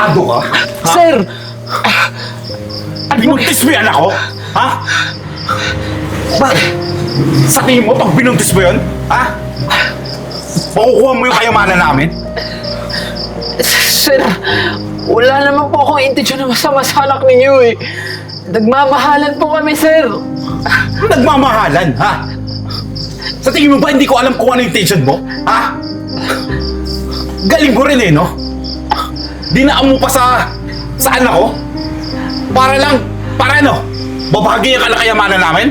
Tarantado ka? Ha? Sir! Binuntis mo yung anak ko? Ha? Bakit? Sa tingin mo, pag binuntis mo yun, ha? Makukuha mo yung kayamanan namin? Sir, wala naman po akong intensyon na masama sa anak ninyo eh. Nagmamahalan po kami, sir. Nagmamahalan, ha? Sa tingin mo ba hindi ko alam kung ano yung intention mo? Ha? Galing mo rin eh, no? Dinaan mo pa sa anak ko? Para ano? Babahagi ka na kayamanan namin?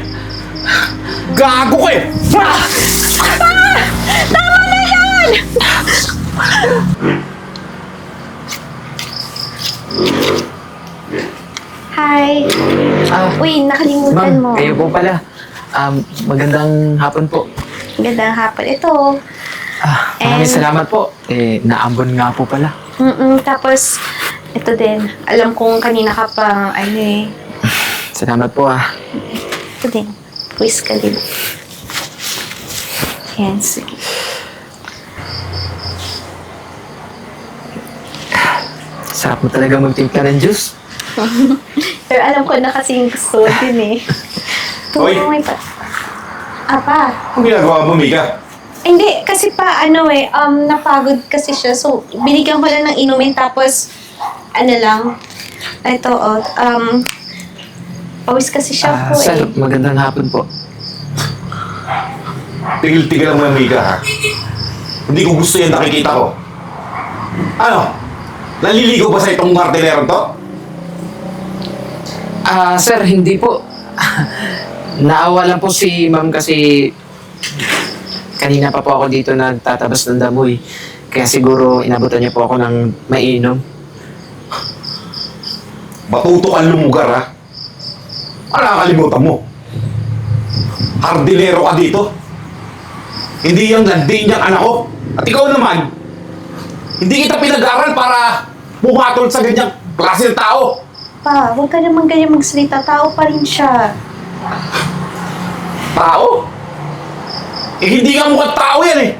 Gago ko eh! Ah! Tama na yan! Hi. Uy, nakalimutan mo. Ma'am, kayo po pala. Magandang hapon po. Gandang hapon. Ito. Maraming salamat po. Naambon nga po pala. Tapos, ito din. Alam kong kanina ka pang, Salamat po ito din. Quiz ka din. Yan, sige. Sarap mo talaga magtimpla ng juice. Pero alam ko na kasi yung gusto mo din eh. Hoy! May pa. Apa? Ang ginagawa mo, Mika? Hindi, kasi pa, napagod kasi siya. So, binigyan ko lang ng inumin, tapos, pawis kasi siya po Sir, eh. magandang hapon po. Tigil-tigil lang mo, Mika, ha? Hindi ko gusto yan nakikita ko. Ano? Naliligaw ba sa itong martineron to? Sir, hindi po. Naawa lang po si ma'am kasi kanina pa po ako dito nagtatabas ng damoy. Kaya siguro inabutan niya po ako ng mainom. Matuto kang lumugar, ha? Ano nakakalimutan mo? Hardinero ka dito. Hindi yung landing niyang anak ko. At ikaw naman, hindi kita pinag-aral para pumatol sa ganyang klase ng tao. Pa, huwag ka naman ganyan magsalita. Tao pa rin siya. Tao? Hindi nga mukhang tao yan eh.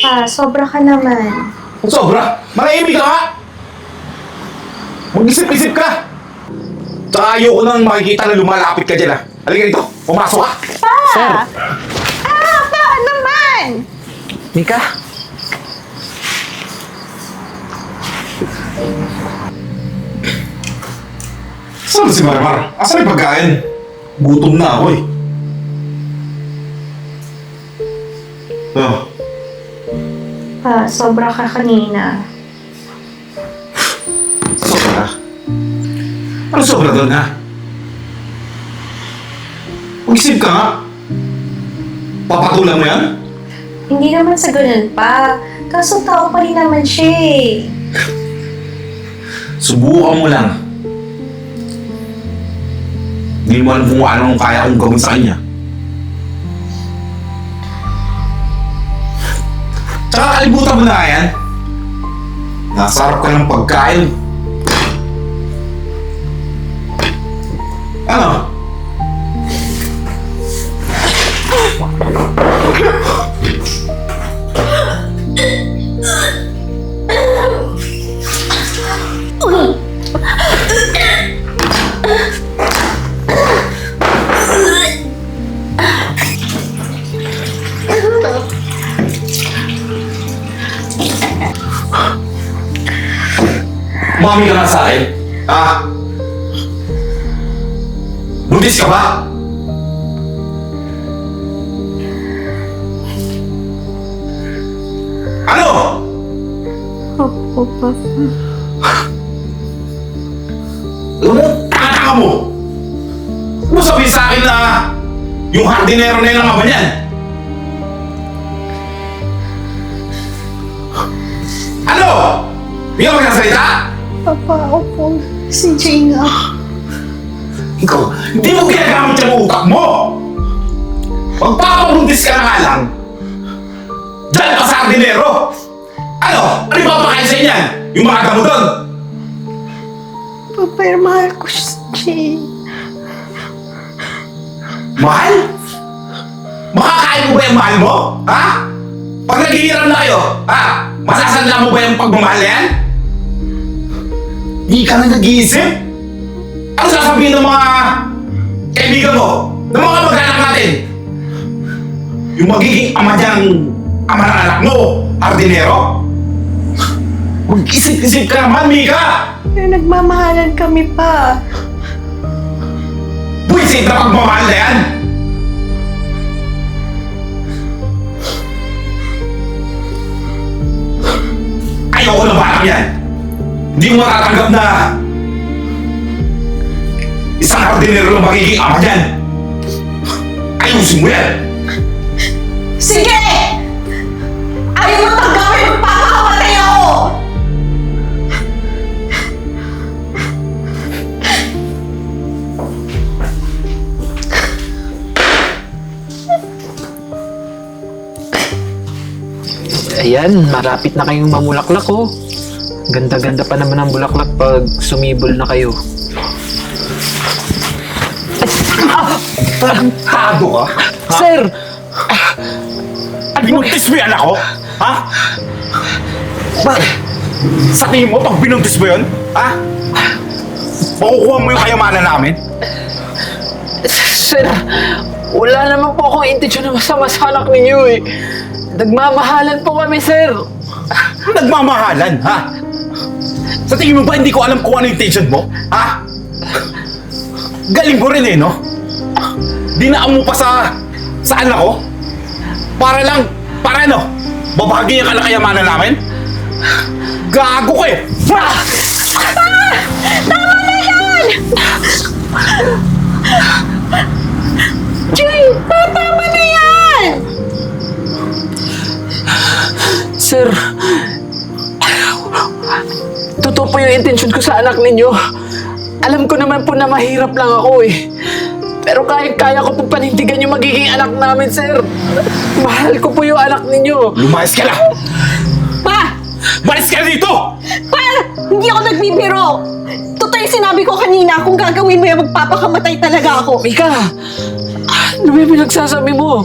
Pa, sobra ka naman. Kung sobra, manahimik ka nga. Mag-isip-isip ka. Tsaka ayoko nang makikita na lumalapit ka dyan, ha. Halika dito, pumasok ka. Pa! Sir. Pa naman! Mika? Saan si Marimar? Asan yung pagkain? Gutom na ako eh. Oh, Pa, sobra ka kanina. sobra. Ano sobra doon, ha? Mag-isip ka nga. Papatulan mo yan? Hindi naman sa ganun pa. Kaso tao pa rin naman siya eh. Subukan mo lang. Hindi mo alam kung anong kaya kong gawin sa kanya. Tsaka kalibutan mo na nga yan. Nasarap ka ng pagkain. Ano? Mami ka nga sa akin? Ha? Buntis ka ba? Ano? Opo, Papa. Alam mo, taka mo! Huwag mo sabihin sa akin na yung hardinero na yun ang ama niyan. Ano? Hindi ka magsasalita? Papa, opo. Si Jay nga. Ikaw, hindi mo ginagamit yung utak mo! Magpapabuntis ka na nga lang! Diyan ka sa hardinero! Ano? Ano yung papakain sa inyan? Yung mga damo doon? Papa, mahal ko si Jay. Mahal? Makakain mo ba yung mahal mo? Ha? Pag naghihiram na kayo, ha? Masasanla mo ba yung pagmamahal na yan? Di ka na nag-iisip? Ano sasabihin ng mga kaibigan mo? Ng mga mag-anak natin? Yung magiging ama dyan, ama ng anak mo, hardinero? Mag-isip-isip ka naman, Mika! Pero nagmamahalan kami pa. Buisit na pagmamahal na yan! Ayoko na parang yan! Hindi mo matatanggap na isang hardinero lang magiging ama dyan! Ayusin mo yan! Sige! Ayaw mo tanggapin, magpapakamatay ako! Ayan, malapit na kayong mamulaklak oh. Ganda-ganda pa naman ang bulaklak pag sumibol na kayo. Tarantado ka? Sir! Binuntis mo yung anak ko? Ha? Bakit? Sa tingin mo, pag binuntis mo yun? Ha? Makukuha mo yung kayamanan namin? Sir, wala naman po akong intensyon na masama sa anak ninyo eh. Nagmamahalan po kami, sir. Nagmamahalan, ha? Sa tingin mo ba hindi ko alam kung ano yung intention mo? Ha? Galing mo rin eh, no? Dinaan mo pa sa anak ko? Para ano? Babahagi yung kalakayamanan namin? Gago ka eh! Ah! Tama na yan! Jay, tama na yan! Sir, totoo po yung intensyon ko sa anak ninyo. Alam ko naman po na mahirap lang ako eh. Pero kaya ko po panindigan yung magiging anak namin, sir. Mahal ko po yung anak ninyo. Lumayas ka na! Pa! Malis ka na dito! Pa! Hindi ako nagbibiro! Totoo yung sinabi ko kanina, kung gagawin mo yan, magpapakamatay talaga ako. Mika, ano ba yung pinagsasabi mo?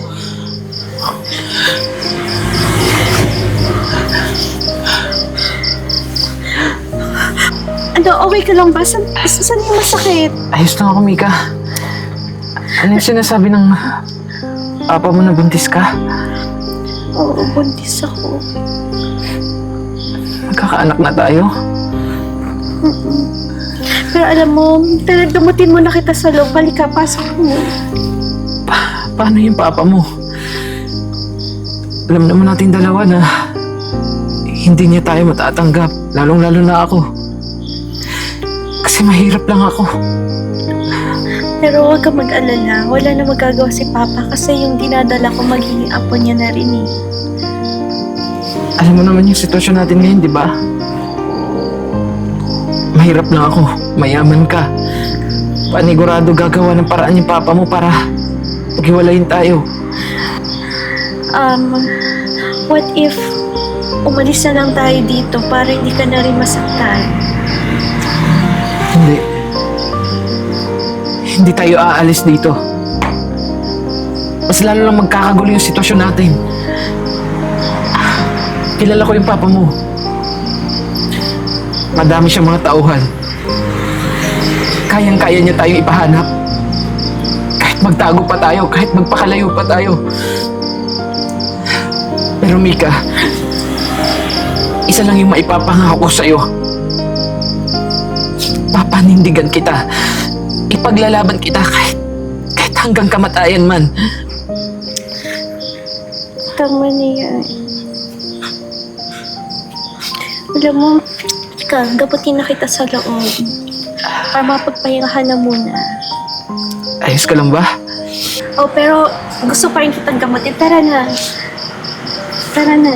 Ano, okay ka lang ba? Saan yung masakit? Ayos lang ako, Mika. Ano yung sinasabi ng papa mo na buntis ka? Oo, buntis ako. Magkakaanak na tayo? Pero alam mo, gamutin mo na kita sa loob. Halika, pasok mo. Paano yung papa mo? Alam naman natin dalawa na hindi niya tayo matatanggap. Lalong-lalo na ako. Kasi mahirap lang ako. Pero huwag ka mag-alala. Wala na magagawa si Papa kasi yung dinadala ko magiging apo niya na rin eh. Alam mo naman yung sitwasyon natin ngayon, di ba? Mahirap lang ako. Mayaman ka. Panigurado gagawa ng paraan yung papa mo para paghiwalayin tayo. What if umalis na lang tayo dito para hindi ka na rin masaktan? Hindi. Hindi tayo aalis dito. Mas lalo lang magkakagulo yung sitwasyon natin. Kilala ko yung papa mo. Madami siyang mga tauhan. Kayang-kaya niya tayong ipahanap. Kahit magtago pa tayo, kahit magpakalayo pa tayo. Pero Mika, isa lang yung maipapangako ko sa'yo. Papanindigan kita. Ipaglalaban kita kahit hanggang kamatayan man. Tama na yan. Alam mo, gabutin na kita sa loob. Para mapagpahingahan na muna. Ayos ka lang ba? Oh, pero gusto pa rin kitang gamutin. Tara na. Tara na.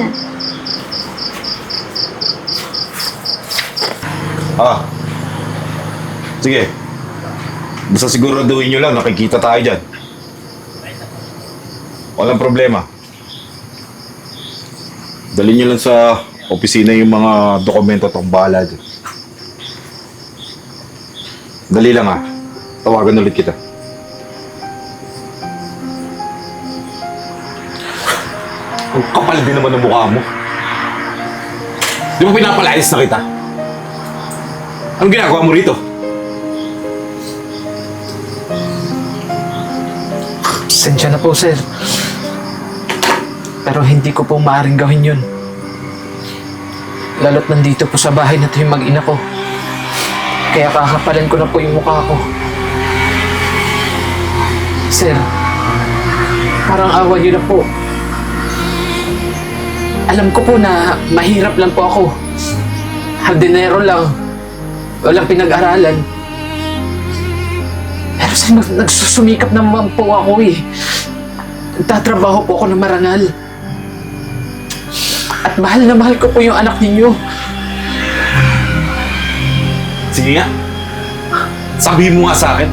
Sige. Basta siguraduhin nyo lang, nakikita tayo dyan. Walang problema. Dalhin nyo lang sa opisina yung mga dokumento at ang bahala dyan. Dali lang tawagan ulit kita. Ang kapal din naman ng mukha mo. Di ba pinapalayas na kita? Anong ginagawa mo rito? Pasensya na po, sir. Pero hindi ko po maaaring gawin yun. Lalo't nandito po sa bahay na ito yung mag-ina ko. Kaya kakapalan ko na po yung mukha ko. Sir, parang awa yun na po. Alam ko po na mahirap lang po ako. Hardinero lang. Walang pinag-aralan. Pero sir, nagsusumikap naman po ako eh. Nagtatrabaho po ako ng marangal. At mahal na mahal ko po yung anak ninyo. Sige nga. Sabihin mo nga sa akin.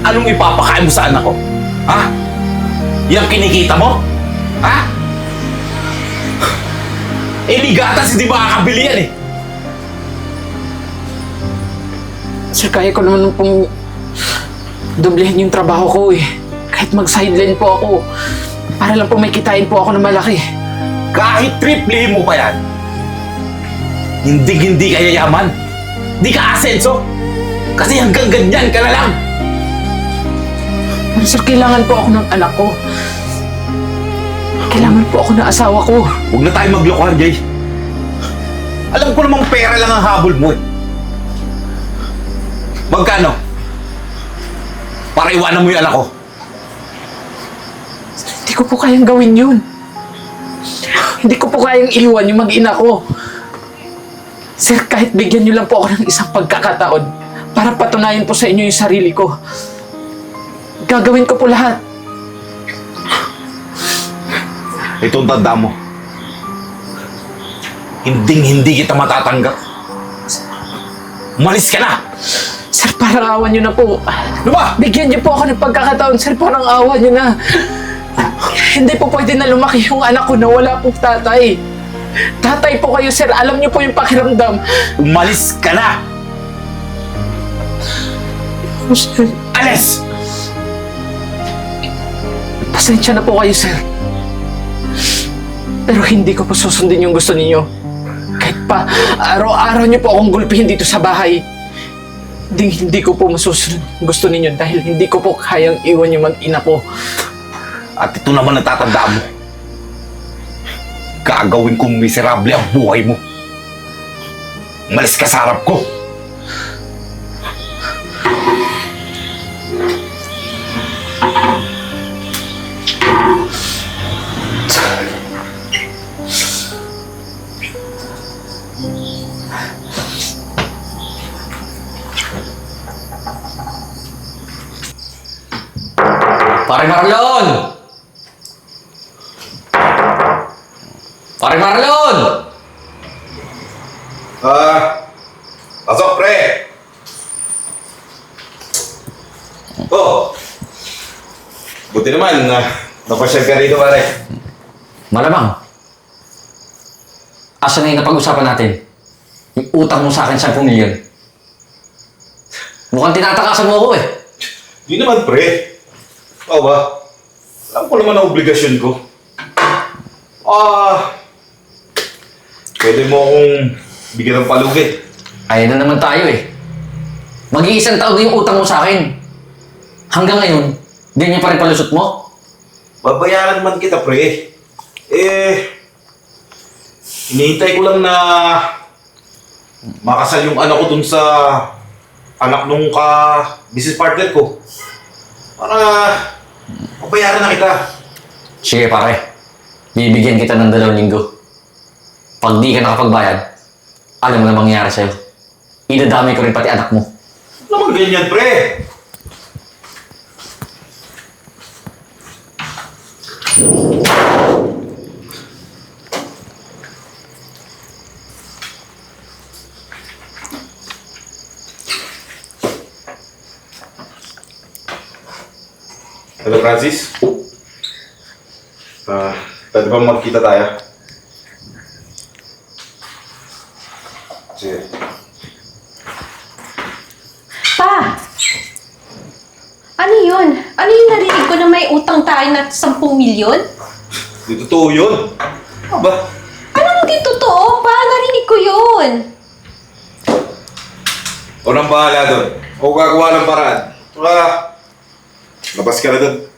Anong ipapakain mo sa anak ko? Ha? Yang kinikita mo? Ha? Eh, ligatas, hindi makakabili yan eh. Sir, kaya ko naman pong doblehin yung trabaho ko eh. Kahit mag-sideline po ako. Para lang po may kitain po ako na malaki. Kahit triplihin mo pa yan, hindi ka yayaman. Hindi ka asenso. Kasi hanggang ganyan ka na lang. Pero sir, kailangan po ako ng anak ko. Kailangan po ako ng asawa ko. Huwag na tayo maglokohan, Jay. Alam ko namang pera lang ang habol mo eh. Magkano? Para iwanan mo yung anak ko. Hindi ko po kayang gawin yun. Hindi ko po kayang iwan yung mag-ina ko. Sir, kahit bigyan niyo lang po ako ng isang pagkakataon para patunayan po sa inyo yung sarili ko. Gagawin ko po lahat. Ito ang tanda mo. Hindi kita matatanggap. Umalis ka na! Sir, parang awa niyo na po. Ano ba? Bigyan niyo po ako ng pagkakataon, sir. Parang awa niyo na. Hindi po pwede na lumaki yung anak ko na wala pong tatay. Tatay po kayo, sir. Alam niyo po yung pakiramdam. Umalis ka na! Oh, sir. Alis! Pasensya na po kayo, sir. Pero hindi ko po susundin yung gusto ninyo. Kahit pa araw-araw niyo po akong gulpihin dito sa bahay. Hindi ko po masusunod yung gusto ninyo dahil hindi ko po kayang iwan yung mag-ina ko. At ito naman ang tatandaan mo. Gagawin kong miserable ang buhay mo. Umalis ka sa harap ko. Pare Marlon! Pare Marlon! Pasok, pre! Oh! Buti naman, napasyal ka rito, pare. Malamang. Asa na yung napag-usapan natin? Yung utang mo sa akin 10 milyon. Mukhang tinatakasan mo ako eh. Hindi naman, pre. Oo ba? Alam ko naman ang obligasyon ko. Pwede mo akong bigyan ng palugit. Ayun na naman tayo eh. Mag-iisang taon na yung utang mo sa akin. Hanggang ngayon, di niya pa rin palusot mo? Babayaran man kita, pre. Hinihintay ko lang na makasal yung anak ko dun sa anak nung business partner ko. Para mabayaran na kita. Sige pare, bibigyan kita ng 2 linggo. Pag di ka nakapagbayad, alam mo na mangyayari sa'yo. Idadamay ko rin pati anak mo. Ano naman ganyan, pre? Hello, Francis. Pwede ba magkita tayo? Sige. Pa! Ano yun? Ano yung narinig ko na may utang tayo na 10 milyon? Di totoo yun. Ba? Anong di totoo, pa? Narinig ko yun. Ako nang bahala doon. Ako gagawa ng paraan. Labas ka na doon.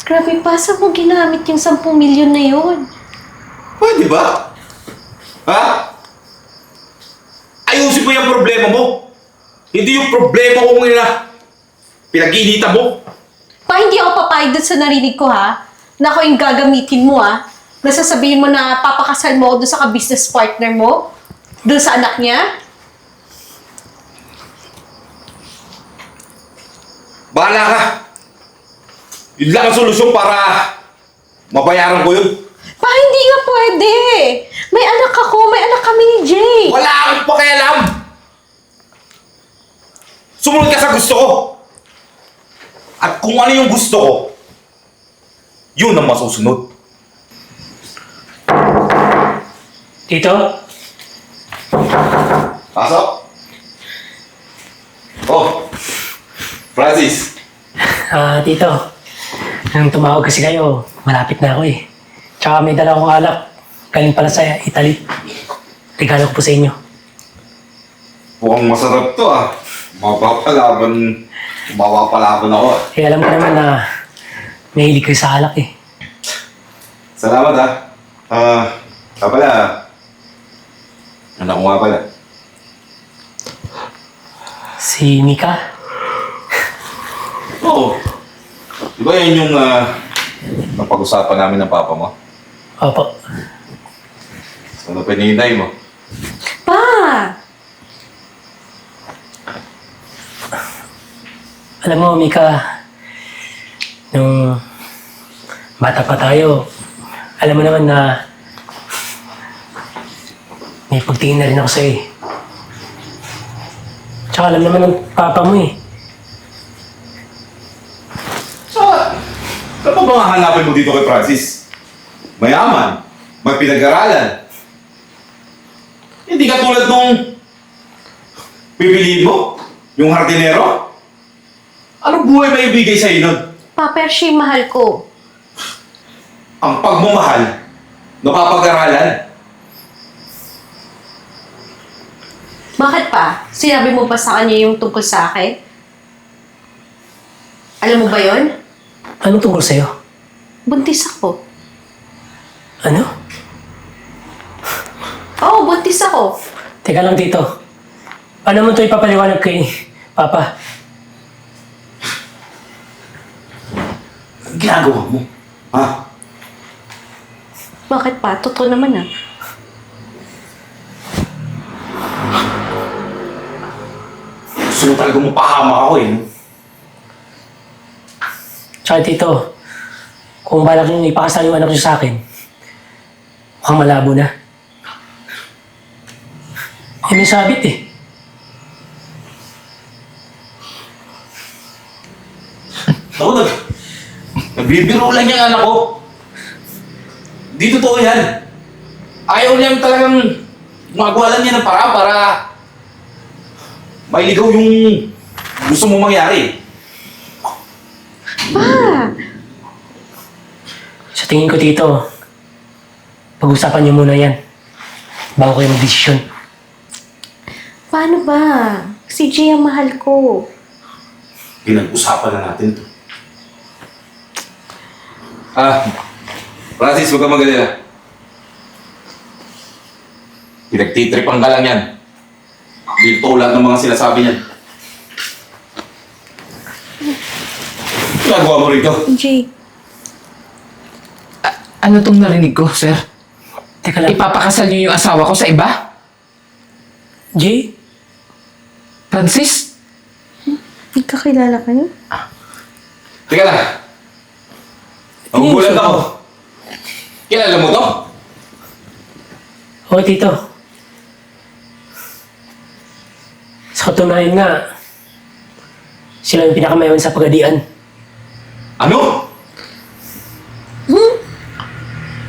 Grabe pa, saan mo ginamit yung 10 milyon na yun? Pwede ba? Ha? Ayusin mo yung problema mo. Hindi yung problema ko ngayon na pinag-iinitan mo. Pa, hindi ako papayag doon sa narinig ko, ha? Na ako yung gagamitin mo, ha? Nasasabihin mo na papakasal mo ako doon sa ka-business partner mo? Doon sa anak niya? Bahala ka. Yun lang ang solusyon para mabayaran ko yun. Pa, hindi nga pwede. May anak ako, may anak kami ni Jay. Wala akong pakialam. Sumunod ka sa gusto ko. At kung ano yung gusto ko, yun ang masusunod. Tito? Pasok. Oh, Francis. Tito. Nang tumawag kasi kayo, malapit na ako eh. Tsaka may dala akong alak. Galing pala sa Italy. Regalo ko po sa inyo. Mukhang masarap to ah. Mapapalaban ako ah. Eh, alam ko naman na mahilig kayo sa alak eh. Salamat ah. Pala. Anak ko nga pala. Si Mika? Oo. Di ba yan yung napag-usapan namin ng papa mo? Opo. Ano pinihintay mo? Pa! Alam mo, Mika, nung bata pa tayo, alam mo naman na may pagtingin na rin ako sa'yo eh. Tsaka alam naman ng papa mo eh. Ano ba nga hanapin mo dito kay Francis? Mayaman, may pinag-aralan. Hindi ka tulad nung pipiliin mo, yung hardinero. Anong buhay may ibigay sa'yo nun? Pa, Percy, mahal ko. Ang pagmamahal, napapag-aralan. Bakit pa? Sinabi mo ba sa kanya yung tungkol sa akin? Alam mo ba yon? Anong tungkol sa'yo? Buntis ako. Ano? Oo, buntis ako. Teka lang dito. Paano mo ito ipapaliwanag kay Papa? Ang ginagawa mo, ha? Bakit pa? Totoo naman ah. Gusto mo talaga mapahamak ako eh. Tsaka tito, kung balak nyo ipakasal yung anak nyo sa akin, mukhang malabo na. Eh, may sabit eh. Ako nagbibiro lang yung anak ko. Di totoo yan. Ayaw lang talagang magawa lang niya ng paraan para mailigaw yung gusto mo mangyari. Sa tingin ko tito, pag-usapan nyo muna yan bago kayo mag-desisyon. Paano ba? Si Jay ang mahal ko. Pinag-usapan na natin to. Francis, huwag kang magalala. Pinagtitripan ka lang yan. Dito lahat ng mga sinasabi niyan. Ginagawa mo rito. Jay, Ano tong narinig ko, sir? Teka lang, Ipapakasal niyo yung asawa ko sa iba? Jay? Francis? Nagkakilala kayo? Teka lang. Nagugulat ako. Kilala mo to? Oo, tito. Sa katunayan nga, sila yung pinakamayaman sa pagadian. Ano?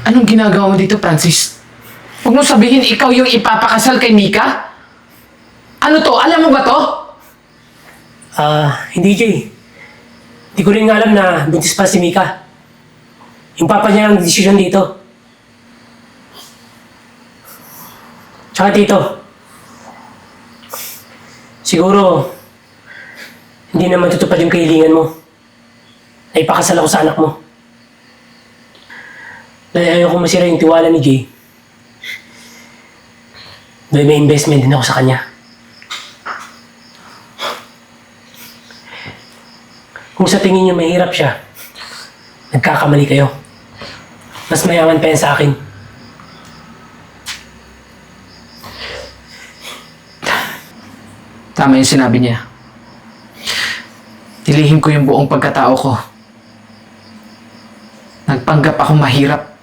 Anong ginagawa mo dito, Francis? Huwag mo sabihin ikaw yung ipapakasal kay Mika? Ano to? Alam mo ba to? Hindi, Jay. Hindi ko rin nga alam na buntis pa si Mika. Yung papa niya ang desisyon dito. Tsaka tito, Siguro, hindi naman tutupad yung kahilingan mo. Na ipakasal ako sa anak mo. Dahil ayaw ko masira yung tiwala ni Jay. Dahil may investment din ako sa kanya. Kung sa tingin niyo mahirap siya, nagkakamali kayo. Mas mayaman pa yan sa akin. Tama yung sinabi niya. Tilihin ko yung buong pagkatao ko. Nagpanggap akong mahirap.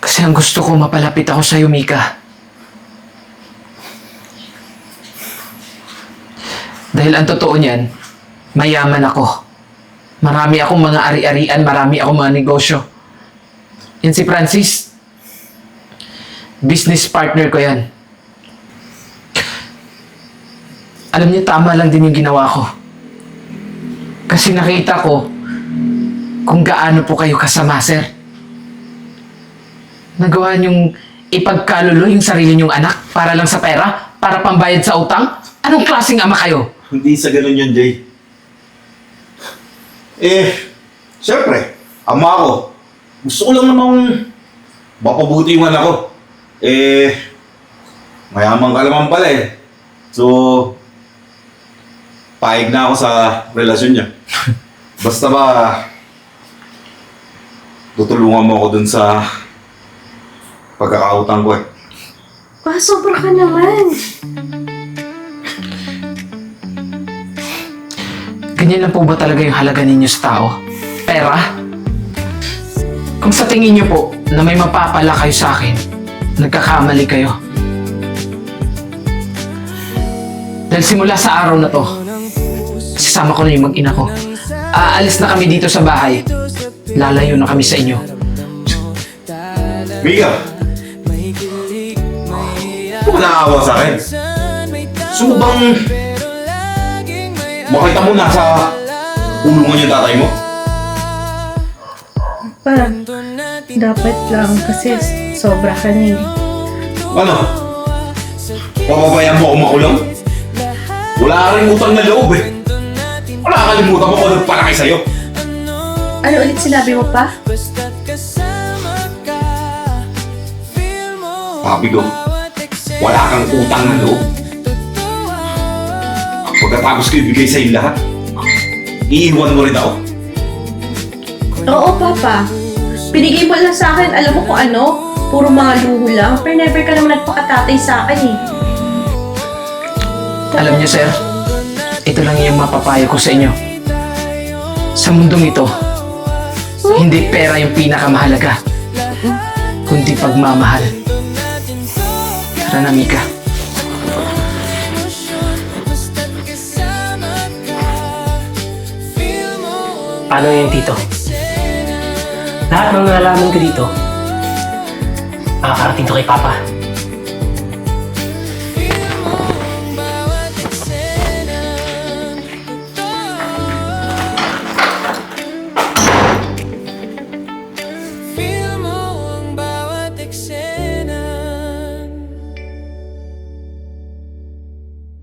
Kasi ang gusto ko mapalapit ako sa'yo, Mika. Dahil ang totoo niyan, mayaman ako. Marami akong mga ari-arian, marami akong mga negosyo. Yan si Francis. Business partner ko yan. Alam niya, tama lang din yung ginawa ko. Kasi nakita ko kung gaano po kayo kasama, sir. Nagawa niyong ipagkalulo yung sarili niyong anak para lang sa pera? Para pambayad sa utang? Anong klaseng ama kayo? Hindi sa ganun yun, Jay. Siyempre, ama ako. Gusto ko lang namang mapabuti yung anak ko. Mayaman ka naman pala eh. So, paig na ako sa relasyon niya. Basta ba, tutulungan mo ako dun sa pagkakautang ko eh. Pa, sobra ka naman. Ganyan lang po ba talaga yung halaga ninyo sa tao? Pera? Kung sa tingin niyo po na may mapapala kayo sa akin, nagkakamali kayo. Dahil simula sa araw na to, sasama ko na yung mag-ina ko. Aalis na kami dito sa bahay. Lalayo na kami sa inyo. Mika! Huwag ka naawa sa akin. Gusto mo bang makita mo nasa ulungan yung tatay mo? Pa, dapat lang kasi sobra ka na eh. Ano? Papabayaan mo ako makulong? Wala ka rin utang na loob eh. Wala kakalimutan mo kung nagpalaki sa'yo. Ano ulit sinabi mo pa? Papi ko, wala kang utang na loob. Pagkatapos ko ibigay sa'yo lahat, iiwan mo rin ako. Oo, Papa. Pinigay mo lang sa akin, alam mo kung ano? Puro mga luho lang. Pero never ka naman nagpakatatay sa akin eh. Alam niyo, sir, ito lang yung mapapayo ko sa inyo. Sa mundong ito, hindi pera yung pinakamahalaga, kundi pagmamahal. Tara na, Mika. Paano yan, Tito? Lahat ng nalaman ko dito, makakarating to kay Papa.